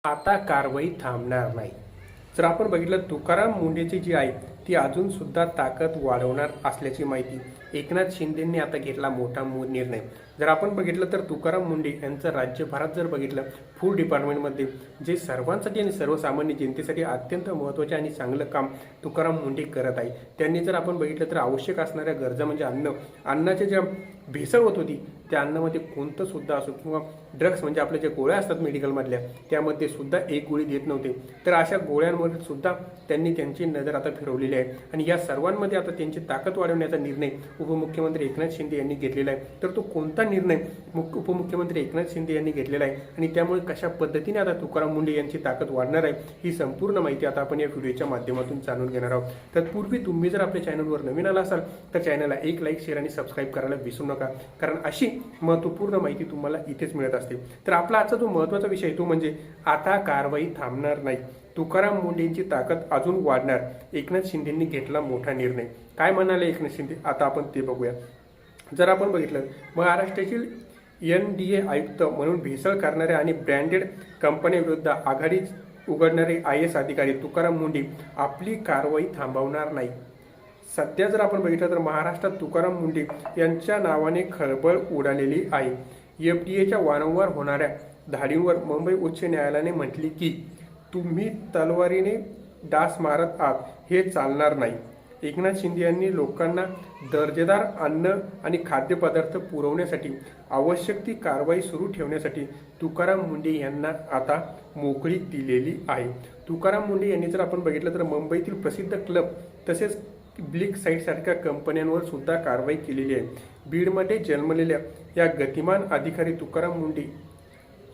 आता कारवाई थांबणार नाही. जर आपण बघितलं तुकाराम मुंढेची जी आहे ती अजून सुद्धा ताकद वाढवणार असल्याची माहिती एकनाथ शिंदेंनी आता घेतला मोठा निर्णय. जर आपण बघितलं तर तुकाराम मुंढे यांचं राज्यभरात जर बघितलं फूड डिपार्टमेंटमध्ये जे सर्वांसाठी आणि सर्वसामान्य जनतेसाठी अत्यंत महत्त्वाचे आणि चांगलं काम तुकाराम मुंढे करत आहे. त्यांनी जर आपण बघितलं तर आवश्यक असणाऱ्या गरजा म्हणजे अन्नाच्या ज्या भेसळ होत होती त्या अन्नामध्ये कोणतं सुद्धा असो किंवा ड्रग्स म्हणजे आपल्या ज्या गोळ्या असतात मेडिकलमधल्या त्यामध्ये सुद्धा एक गोळी देत नव्हते, तर अशा गोळ्यांवर सुद्धा त्यांनी त्यांची नजर आता फिरवलेली आहे. आणि या सर्वांमध्ये आता त्यांची ताकद वाढवण्याचा निर्णय उपमुख्यमंत्री एकनाथ शिंदे यांनी घेतलेला आहे. तर तो कोणता निर्णय उपमुख्यमंत्री एकनाथ शिंदे यांनी घेतलेला आहे आणि त्यामुळे कशा पद्धतीने आता तुकाराम मुंढे यांची ताकद वाढणार आहे ही संपूर्ण माहिती आता आपण या व्हिडिओच्या माध्यमातून जाणून घेणार आहोत. तत्पूर्वी तुम्ही जर आपल्या चॅनलवर नवीन आला असाल तर चॅनलला एक लाईक, शेअर आणि सबस्क्राईब करायला विसरू नका, कारण अशी महत्त्वपूर्ण माहिती तुम्हाला इथेच मिळत असते. तर आपला आजचा जो महत्त्वाचा विषय तो म्हणजे आता कारवाई थांबणार नाही, तुकाराम मुंढेंची ताकद अजून वाढणार. एकनाथ शिंदेंनी घेतला मोठा निर्णय. काय म्हणाले एकनाथ शिंदे आता आपण ते बघूया. जर आपण बघितलं महाराष्ट्रातील NDA आयुक्त म्हणून भेसळ करणाऱ्या आणि ब्रँडेड कंपन्यांविरुद्ध आघाडी उघडणारे IAS अधिकारी तुकाराम मुंढे आपली कारवाई थांबवणार नाही. सध्या जर आपण बघितलं तर महाराष्ट्रात तुकाराम मुंढे यांच्या नावाने खळबळ उडालेली आहे. FDAच्या वारंवार होणाऱ्या धाडींवर मुंबई उच्च न्यायालयाने म्हटले की तुम्ही तलवारीने डास मारत आहात, हे चालणार नाही. एकनाथ शिंदे यांनी लोकांना दर्जेदार अन्न आणि खाद्यपदार्थ पुरवण्यासाठी आवश्यक ती कारवाई सुरू ठेवण्यासाठी तुकाराम मुंढे यांना आता मोकळीक दिलेली आहे. तुकाराम मुंढे यांनी जर आपण बघितलं तर मुंबईतील प्रसिद्ध क्लब तसेच ब्लिक साईटसारख्या कंपन्यांवर सुद्धा कारवाई केलेली आहे. बीडमध्ये जन्मलेल्या या गतिमान अधिकारी तुकाराम मुंढे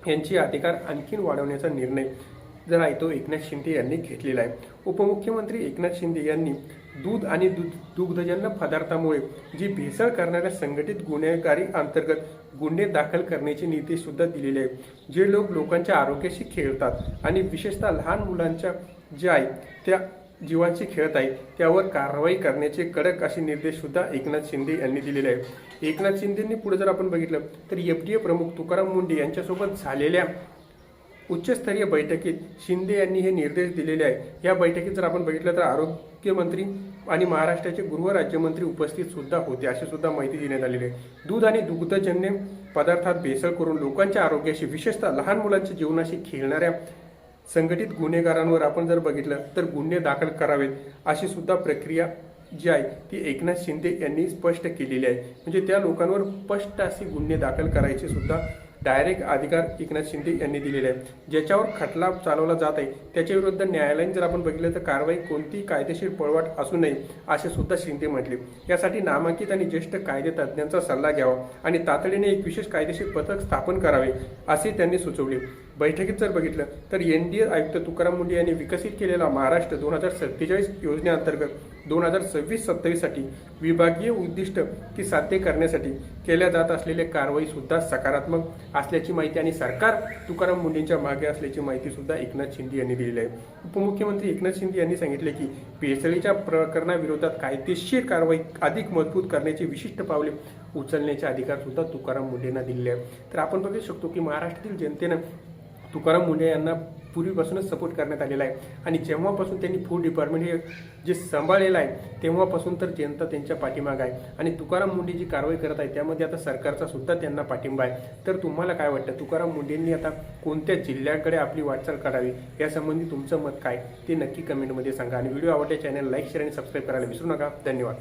यांचे अधिकार आणखीन वाढवण्याचा निर्णय जर आहे तो एकनाथ शिंदे यांनी घेतलेला आहे. उपमुख्यमंत्री एकनाथ शिंदे यांनी दूध आणि दुग्धजन्य पदार्थामुळे जी भेसळ करणाऱ्या संघटित गुन्हेगारी अंतर्गत गुन्हे दाखल करण्याचे निर्देश सुद्धा दिलेले आहेत. जे लोक लोकांच्या आरोग्याशी खेळतात आणि विशेषतः लहान मुलांच्या जे आहे त्या जीवांशी खेळत आहे त्यावर कारवाई करण्याचे कडक असे निर्देश सुद्धा एकनाथ शिंदे यांनी दिलेले आहेत. एकनाथ शिंदेंनी पुढे जर आपण बघितलं तर FDA प्रमुख तुकाराम मुंढे यांच्यासोबत झालेल्या उच्चस्तरीय बैठकीत शिंदे यांनी हे निर्देश दिलेले आहे. या बैठकीत जर आपण बघितलं तर आरोग्यमंत्री आणि महाराष्ट्राचे गृह राज्यमंत्री उपस्थित सुद्धा होते अशी सुद्धा माहिती देण्यात आलेली आहे. दूध आणि दुग्धजन्य पदार्थात भेसळ करून लोकांच्या आरोग्याशी विशेषतः लहान मुलांच्या जीवनाशी खेळणाऱ्या संघटित गुन्हेगारांवर आपण जर बघितलं तर गुन्हे दाखल करावेत अशी सुद्धा प्रक्रिया जी आहे ती एकनाथ शिंदे यांनी स्पष्ट केलेली आहे. म्हणजे त्या लोकांवर स्पष्ट असे गुन्हे दाखल करायचे सुद्धा डायरेक्ट अधिकार एकनाथ शिंदे यांनी दिलेले आहे. ज्याच्यावर खटला चालवला जात आहे त्याच्या विरुद्ध न्यायालयाने जर आपण बघितलं तर कारवाई कोणती कायदेशीर पळवाट असू नये असे सुद्धा शिंदे म्हटले. यासाठी नामांकित आणि ज्येष्ठ कायदे तज्ज्ञांचा सल्ला घ्यावा आणि तातडीने एक विशेष कायदेशीर पथक स्थापन करावे असे त्यांनी सुचवले. बैठकीत जर बघितलं तर NDA आयुक्त तुकाराम मुंढे यांनी विकसित केलेला महाराष्ट्र 2047 योजनेअंतर्गत 2026-27 साठी विभागीय उद्दिष्ट ती साध्य करण्यासाठी केल्या जात असलेल्या कारवाई सुद्धा सकारात्मक असल्याची माहिती आणि सरकार तुकाराम मुंढेंच्या मागे असल्याची माहिती सुद्धा एकनाथ शिंदे यांनी दिलेली आहे. उपमुख्यमंत्री एकनाथ शिंदे यांनी सांगितले की भेसळीच्या प्रकरणाविरोधात कायदेशीर कारवाई अधिक मजबूत करण्याची विशिष्ट पावले उचलण्याचे अधिकार सुद्धा तुकाराम मुंढेंना दिलेले आहे. तर आपण बघू शकतो की महाराष्ट्रातील जनतेनं तुकाराम मुंढे यांना पूर्वीपासूनच सपोर्ट करण्यात आलेला आहे आणि जेव्हापासून त्यांनी फूड डिपार्टमेंट हे जे सांभाळलेलं आहे तेव्हापासून तर जनता त्यांच्या पाठीमाग आहे आणि तुकाराम मुंढे जी कारवाई करत आहे त्यामध्ये आता सरकारचा सुद्धा त्यांना पाठिंबा आहे. तर तुम्हाला काय वाटतं तुकाराम मुंढेंनी आता कोणत्या जिल्ह्याकडे आपली वाटचाल करावी यासंबंधी तुमचं मत काय ते नक्की कमेंटमध्ये सांगा आणि व्हिडिओ आवडल्या चॅनल लाईक, शेअर आणि सबस्क्राईब करायला विसरू नका. धन्यवाद.